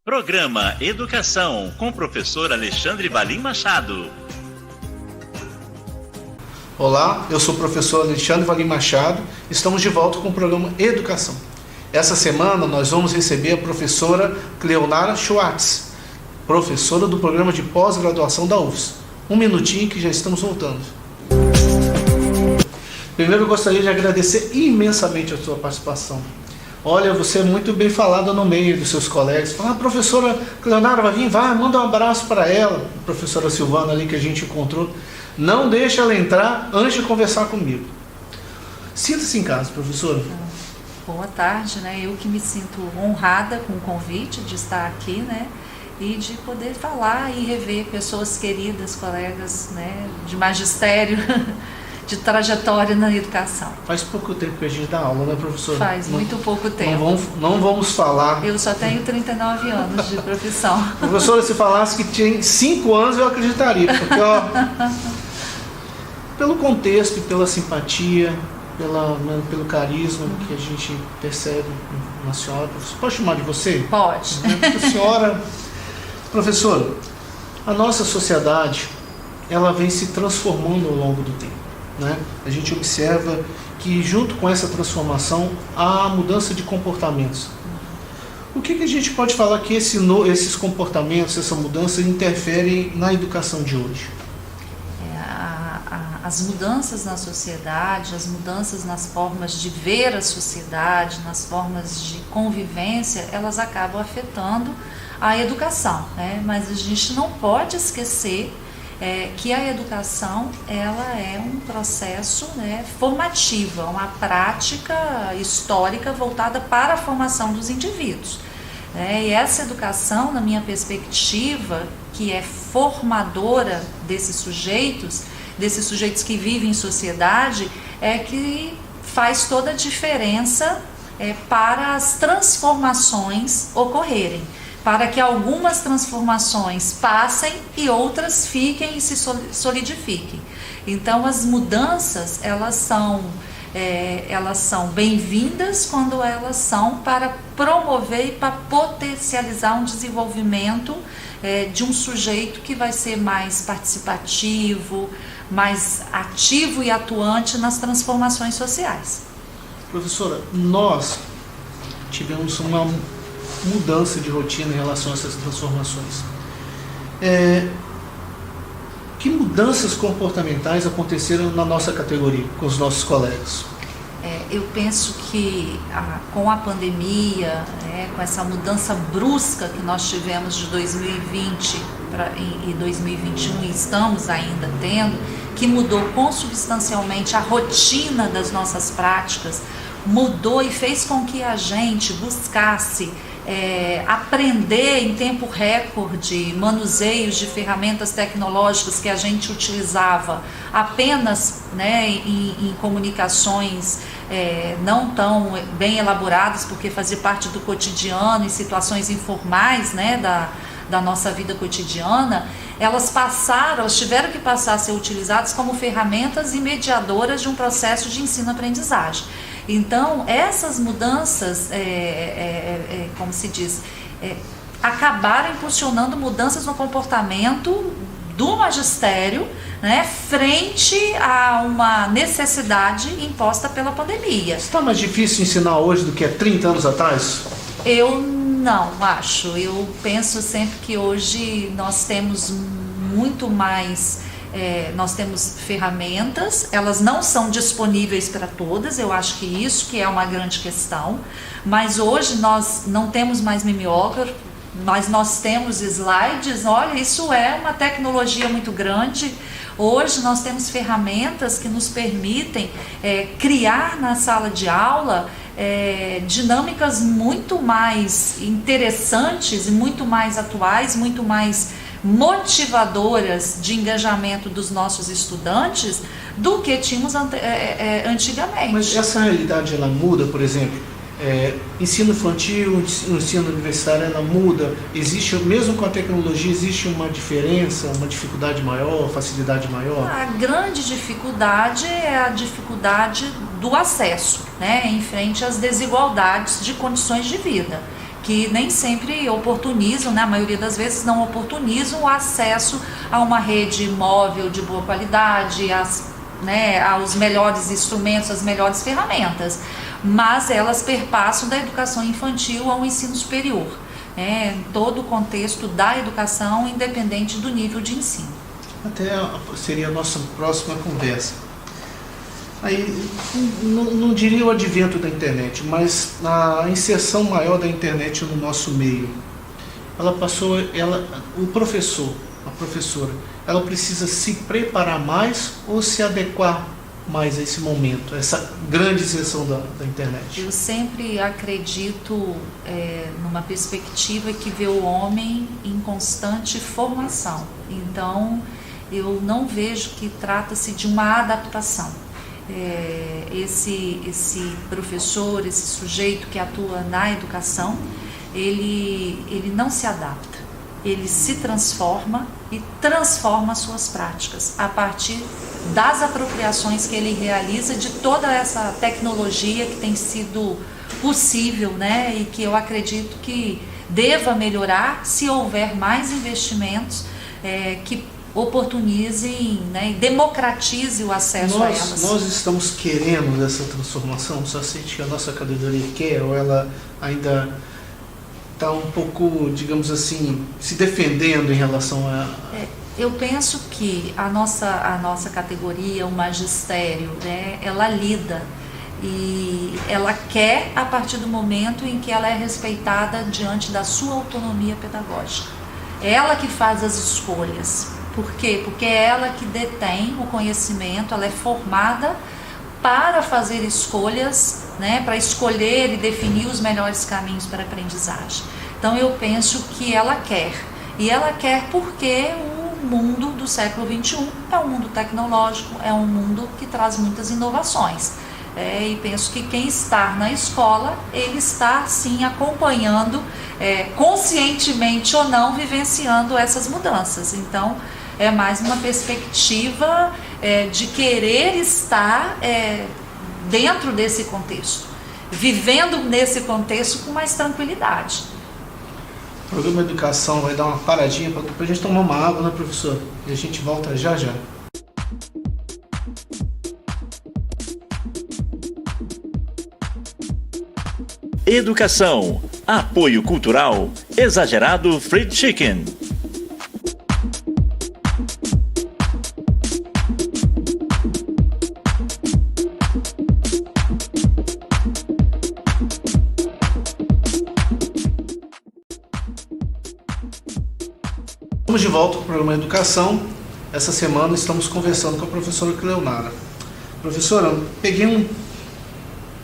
Programa Educação, com o professor Alexandre Valim Machado. Olá, eu sou o professor Alexandre Valim Machado. Estamos de volta com o programa Educação. Essa semana nós vamos receber a professora Cleonara Schwartz, professora do programa de pós-graduação da UFS. Um minutinho que já estamos voltando. Primeiro eu gostaria de agradecer imensamente a sua participação. Olha, você é muito bem falada no meio dos seus colegas. Fala, professora Cleonara vai vir, vai, manda um abraço para ela. A professora Silvana ali que a gente encontrou. Não deixa ela entrar antes de conversar comigo. Sinta-se em casa, professora. Boa tarde, né? Eu que me sinto honrada com o convite de estar aqui, né? E de poder falar e rever pessoas queridas, colegas, né? De magistério, de trajetória na educação. Faz pouco tempo que a gente dá aula, né, professora? Muito pouco tempo. Não vamos falar. Eu só tenho 39 anos de profissão. Professora, se falasse que tinha 5 anos, eu acreditaria. Porque, ó, pelo contexto, pela simpatia, pelo carisma que a gente percebe na senhora. Você pode chamar de você? Pode. Porque a senhora... Professora, a nossa sociedade, ela vem se transformando ao longo do tempo. Né? A gente observa que junto com essa transformação há mudança de comportamentos. O que a gente pode falar que esses comportamentos, essa mudança interferem na educação de hoje? As mudanças na sociedade, as mudanças nas formas de ver a sociedade, nas formas de convivência, elas acabam afetando a educação, né? Mas a gente não pode esquecer que a educação ela é um processo, né, formativo, uma prática histórica voltada para a formação dos indivíduos. E essa educação, na minha perspectiva, que é formadora desses sujeitos que vivem em sociedade, é que faz toda a diferença para as transformações ocorrerem, para que algumas transformações passem e outras fiquem e se solidifiquem. Então as mudanças elas são bem-vindas quando elas são para promover e para potencializar um desenvolvimento de um sujeito que vai ser mais participativo, mais ativo e atuante nas transformações sociais. Professora, nós tivemos uma mudança de rotina em relação a essas transformações. Que mudanças comportamentais aconteceram na nossa categoria, com os nossos colegas? Eu penso que com a pandemia, com essa mudança brusca que nós tivemos de 2020 e 2021 e estamos ainda tendo, que mudou consubstancialmente a rotina das nossas práticas, mudou e fez com que a gente buscasse aprender em tempo recorde manuseios de ferramentas tecnológicas que a gente utilizava apenas, né, em comunicações não tão bem elaboradas, porque fazia parte do cotidiano, em situações informais, né, da nossa vida cotidiana. Elas tiveram que passar a ser utilizadas como ferramentas e mediadoras de um processo de ensino-aprendizagem. Então, essas mudanças, como se diz, acabaram impulsionando mudanças no comportamento do magistério, né, frente a uma necessidade imposta pela pandemia. Está mais difícil ensinar hoje do que há 30 anos atrás? Eu não acho. Eu penso sempre que hoje nós temos muito mais... nós temos ferramentas, elas não são disponíveis para todas, eu acho que isso que é uma grande questão, mas hoje nós não temos mais mimeógrafo, mas nós temos slides. Olha, isso é uma tecnologia muito grande. Hoje nós temos ferramentas que nos permitem criar na sala de aula dinâmicas muito mais interessantes e muito mais atuais, muito mais motivadoras de engajamento dos nossos estudantes do que tínhamos antigamente. Mas essa realidade ela muda, por exemplo, ensino infantil, ensino universitário, ela muda? Existe, mesmo com a tecnologia, existe uma diferença, uma dificuldade maior, facilidade maior? A grande dificuldade é a dificuldade do acesso, né, em frente às desigualdades de condições de vida, que nem sempre oportunizam, né, a maioria das vezes não oportunizam o acesso a uma rede móvel de boa qualidade, aos melhores instrumentos, às melhores ferramentas, mas elas perpassam da educação infantil ao ensino superior, em todo o contexto da educação, independente do nível de ensino. Até seria a nossa próxima conversa. Aí, não diria o advento da internet, mas a inserção maior da internet no nosso meio. O professor, a professora, ela precisa se preparar mais ou se adequar mais a esse momento, essa grande inserção da internet? Eu sempre acredito numa perspectiva que vê o homem em constante formação. Então, eu não vejo que trata-se de uma adaptação. Esse professor, esse sujeito que atua na educação, ele não se adapta, ele se transforma e transforma suas práticas a partir das apropriações que ele realiza de toda essa tecnologia que tem sido possível, né? E que eu acredito que deva melhorar se houver mais investimentos que oportunizem, né, e democratize o acesso a elas. Nós estamos querendo essa transformação? Você sente que a nossa categoria quer, ou ela ainda está um pouco, digamos assim, se defendendo em relação a... Eu penso que a nossa categoria, o magistério, né, ela lida e ela quer a partir do momento em que ela é respeitada diante da sua autonomia pedagógica. É ela que faz as escolhas. Por quê? Porque é ela que detém o conhecimento, ela é formada para fazer escolhas, né, para escolher e definir os melhores caminhos para a aprendizagem. Então eu penso que ela quer, e ela quer porque o mundo do século XXI é um mundo tecnológico, é um mundo que traz muitas inovações. E penso que quem está na escola, ele está sim acompanhando, conscientemente ou não, vivenciando essas mudanças. Então é mais uma perspectiva de querer estar dentro desse contexto, vivendo nesse contexto com mais tranquilidade. O programa Educação vai dar uma paradinha para a gente tomar uma água, né, professor? E a gente volta já já. Educação. Apoio cultural. Exagerado Fried Chicken. Estamos de volta com o programa Educação. Essa semana estamos conversando com a professora Cleonara. Professora, eu peguei um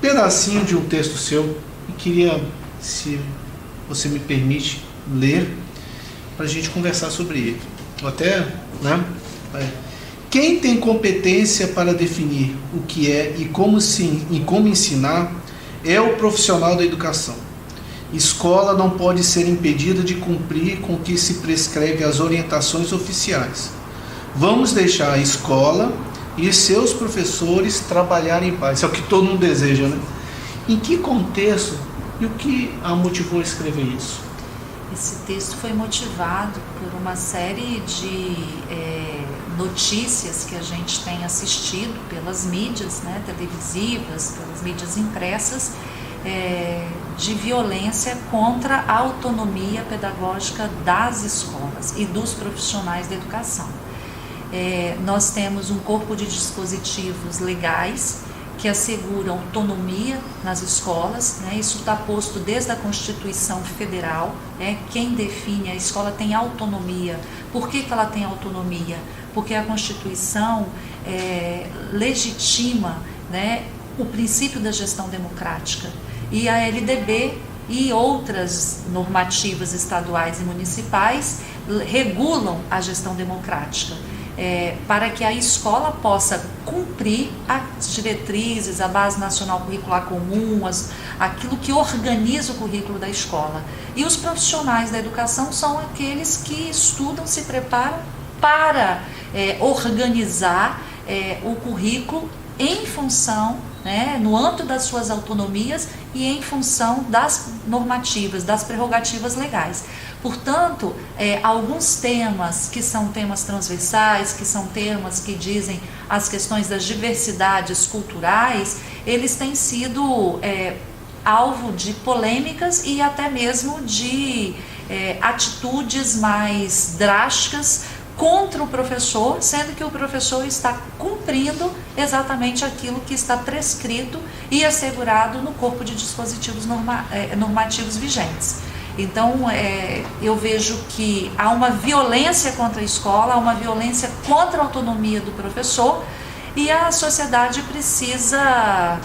pedacinho de um texto seu e queria, se você me permite, ler para a gente conversar sobre ele. Até, né? Quem tem competência para definir o que é e como ensinar é o profissional da educação. Escola não pode ser impedida de cumprir com o que se prescreve as orientações oficiais. Vamos deixar a escola e seus professores trabalharem em paz. Isso é o que todo mundo deseja, né? Em que contexto e o que a motivou a escrever isso? Esse texto foi motivado por uma série de notícias que a gente tem assistido pelas mídias, né, televisivas, pelas mídias impressas, de violência contra a autonomia pedagógica das escolas e dos profissionais da educação. Nós temos um corpo de dispositivos legais que asseguram autonomia nas escolas, né? Isso está posto desde a Constituição Federal, quem define a escola tem autonomia. Por que ela tem autonomia? Porque a Constituição legitima, né, o princípio da gestão democrática. E a LDB e outras normativas estaduais e municipais regulam a gestão democrática, para que a escola possa cumprir as diretrizes, a Base Nacional Curricular Comum, aquilo que organiza o currículo da escola. E os profissionais da educação são aqueles que estudam, se preparam para organizar o currículo em função né, no âmbito das suas autonomias e em função das normativas, das prerrogativas legais. Portanto, alguns temas que são temas transversais, que são temas que dizem as questões das diversidades culturais, eles têm sido alvo de polêmicas e até mesmo de atitudes mais drásticas contra o professor, sendo que o professor está cumprindo exatamente aquilo que está prescrito e assegurado no corpo de dispositivos normativos vigentes. Então, eu vejo que há uma violência contra a escola, há uma violência contra a autonomia do professor, e a sociedade precisa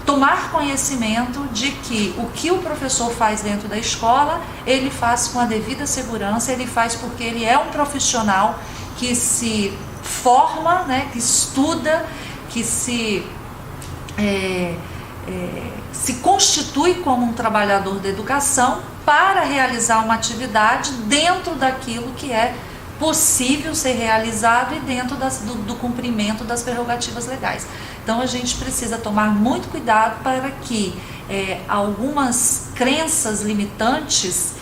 tomar conhecimento de que o que o professor faz dentro da escola, ele faz com a devida segurança, ele faz porque ele é um profissional que se forma, né, que estuda, que se constitui como um trabalhador da educação para realizar uma atividade dentro daquilo que é possível ser realizado e dentro do cumprimento das prerrogativas legais. Então a gente precisa tomar muito cuidado para que algumas crenças limitantes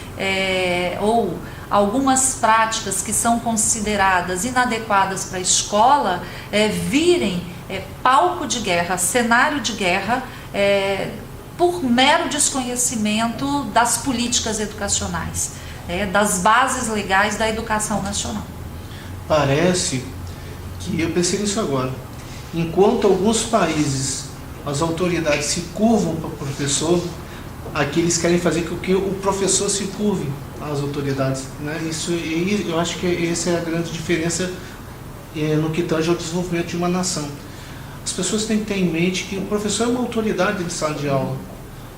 ou algumas práticas que são consideradas inadequadas para a escola virem palco de guerra, cenário de guerra, por mero desconhecimento das políticas educacionais, das bases legais da educação nacional. Parece que, eu pensei nisso agora, enquanto alguns países, as autoridades se curvam para o professor, aqui eles querem fazer com que o professor se curve às autoridades, né? Isso, eu acho que essa é a grande diferença no que tange ao desenvolvimento de uma nação. As pessoas têm que ter em mente que o professor é uma autoridade de sala de aula,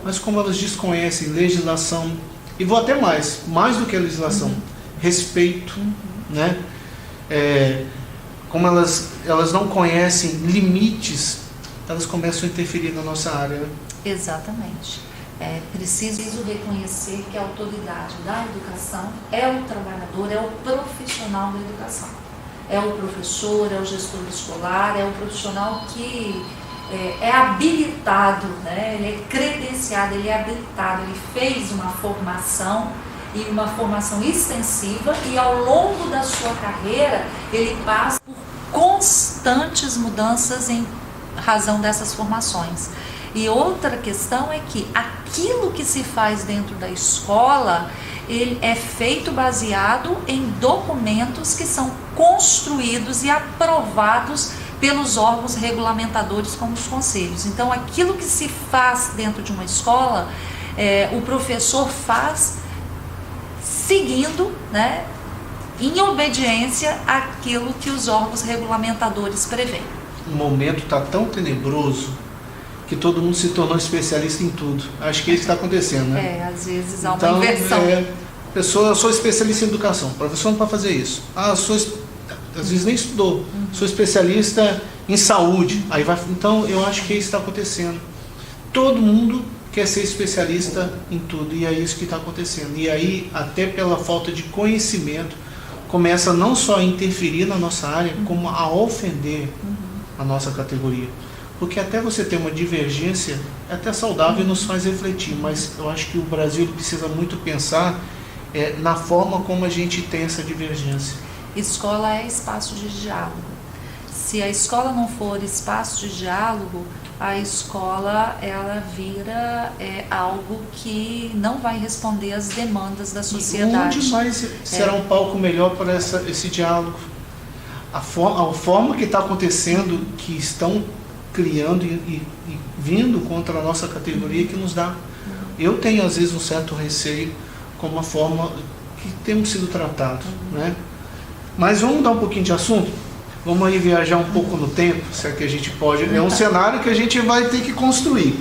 mas como elas desconhecem legislação, e vou até mais do que a legislação, respeito, né? Como elas não conhecem limites, elas começam a interferir na nossa área. Né? Exatamente. É preciso reconhecer que a autoridade da educação é o trabalhador, é o profissional da educação. É o professor, é o gestor escolar, é o profissional que é habilitado, né? Ele é credenciado, ele é habilitado, ele fez uma formação e uma formação extensiva, e ao longo da sua carreira ele passa por constantes mudanças em razão dessas formações. E outra questão é que aquilo que se faz dentro da escola, ele é feito baseado em documentos que são construídos e aprovados pelos órgãos regulamentadores como os conselhos. Então, aquilo que se faz dentro de uma escola, o professor faz seguindo, né, em obediência àquilo que os órgãos regulamentadores prevêem. O momento está tão tenebroso que todo mundo se tornou especialista em tudo. Acho que é isso que está acontecendo, né? Às vezes há uma inversão. Eu sou especialista em educação, o professor não pode fazer isso. Às vezes nem estudou. Sou especialista em saúde. Então, eu acho que é isso que está acontecendo. Todo mundo quer ser especialista em tudo, e é isso que está acontecendo. E aí, até pela falta de conhecimento, começa não só a interferir na nossa área, como a ofender a nossa categoria. Porque até você ter uma divergência, é até saudável e nos faz refletir, mas eu acho que o Brasil precisa muito pensar na forma como a gente tem essa divergência. Escola é espaço de diálogo. Se a escola não for espaço de diálogo, a escola ela vira algo que não vai responder às demandas da sociedade. E onde mais será um palco melhor para esse diálogo? A forma que está acontecendo, que estão criando e vindo contra a nossa categoria, que nos dá. Eu tenho às vezes um certo receio com uma forma que temos sido tratados, né? Mas vamos mudar um pouquinho de assunto? Vamos aí viajar um pouco no tempo, se é que a gente pode. É um cenário que a gente vai ter que construir.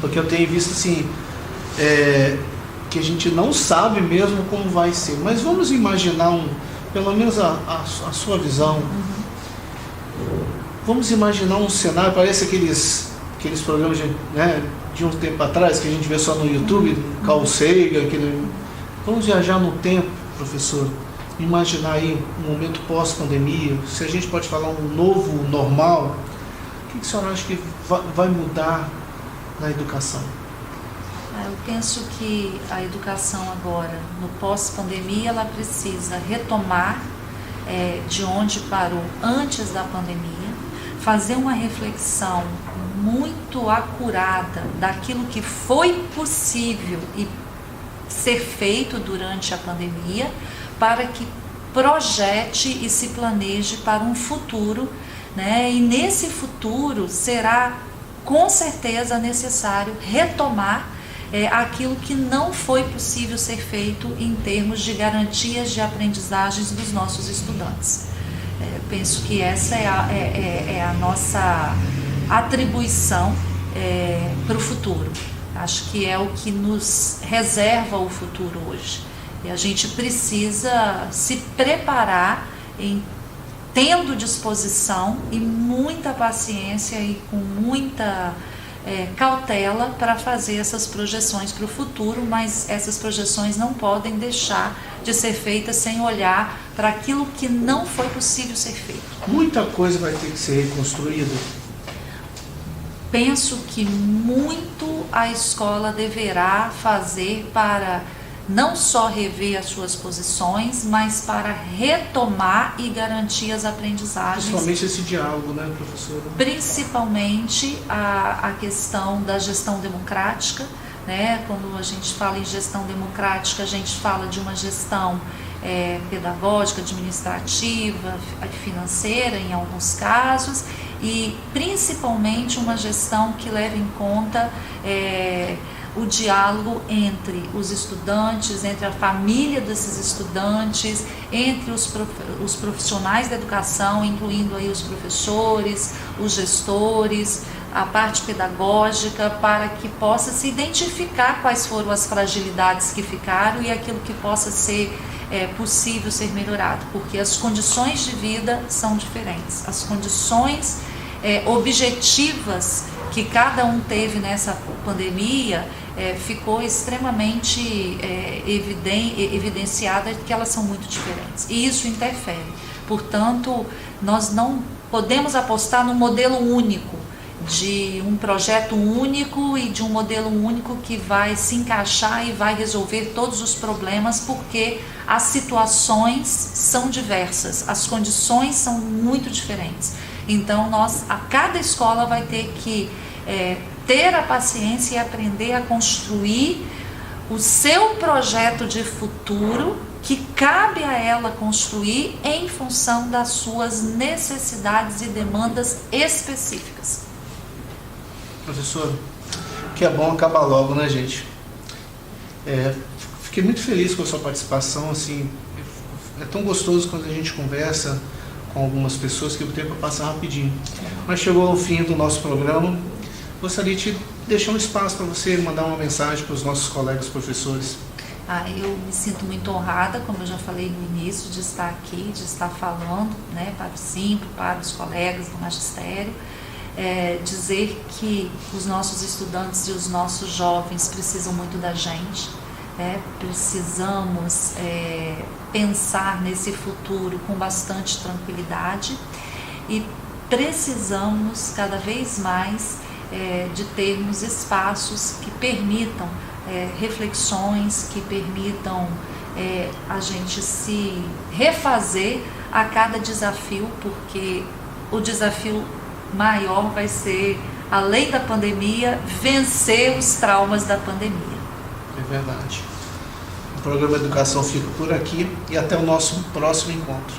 Porque eu tenho visto assim, que a gente não sabe mesmo como vai ser. Mas vamos imaginar, pelo menos a sua visão. Vamos imaginar um cenário, parece aqueles programas de um tempo atrás, que a gente vê só no YouTube, Carl Sagan, Vamos viajar no tempo, professor. Imaginar aí um momento pós-pandemia, se a gente pode falar um novo normal, que a senhora acha que vai mudar na educação? Eu penso que a educação agora, no pós-pandemia, ela precisa retomar de onde parou antes da pandemia, fazer uma reflexão muito acurada daquilo que foi possível e ser feito durante a pandemia, para que projete e se planeje para um futuro, né? E nesse futuro será com certeza necessário retomar aquilo que não foi possível ser feito em termos de garantias de aprendizagens dos nossos estudantes. Penso que essa é a nossa atribuição para o futuro. Acho que é o que nos reserva o futuro hoje. E a gente precisa se preparar tendo disposição e muita paciência e com muita cautela para fazer essas projeções para o futuro, mas essas projeções não podem deixar de ser feitas sem olhar para aquilo que não foi possível ser feito. Muita coisa vai ter que ser reconstruída. Penso que muito a escola deverá fazer para não só rever as suas posições, mas para retomar e garantir as aprendizagens. Principalmente esse diálogo, né, professora? Principalmente a questão da gestão democrática, né? Quando a gente fala em gestão democrática, a gente fala de uma gestão pedagógica, administrativa, financeira em alguns casos, e principalmente uma gestão que leva em conta o diálogo entre os estudantes, entre a família desses estudantes, entre os profissionais da educação, incluindo aí os professores, os gestores, a parte pedagógica, para que possa se identificar quais foram as fragilidades que ficaram e aquilo que possa ser possível ser melhorado, porque as condições de vida são diferentes, as condições objetivas que cada um teve nessa pandemia ficou extremamente evidenciada que elas são muito diferentes, e isso interfere. Portanto, nós não podemos apostar num modelo único, de um projeto único e de um modelo único que vai se encaixar e vai resolver todos os problemas, porque as situações são diversas, as condições são muito diferentes. Então, cada escola vai ter que ter a paciência e aprender a construir o seu projeto de futuro, que cabe a ela construir em função das suas necessidades e demandas específicas. Professor, que é bom acabar logo, né, gente? Fiquei muito feliz com a sua participação, assim, é tão gostoso quando a gente conversa com algumas pessoas que o tempo passa rapidinho. Mas chegou ao fim do nosso programa, gostaria de deixar um espaço para você mandar uma mensagem para os nossos colegas professores. Eu me sinto muito honrada, como eu já falei no início, de estar aqui, de estar falando, né, para o Simpro, para os colegas do magistério. Dizer que os nossos estudantes e os nossos jovens precisam muito da gente, precisamos pensar nesse futuro com bastante tranquilidade e precisamos cada vez mais de termos espaços que permitam reflexões, que permitam a gente se refazer a cada desafio, porque o desafio maior vai ser, além da pandemia, vencer os traumas da pandemia. É verdade. O programa Educação fica por aqui e até o nosso próximo encontro.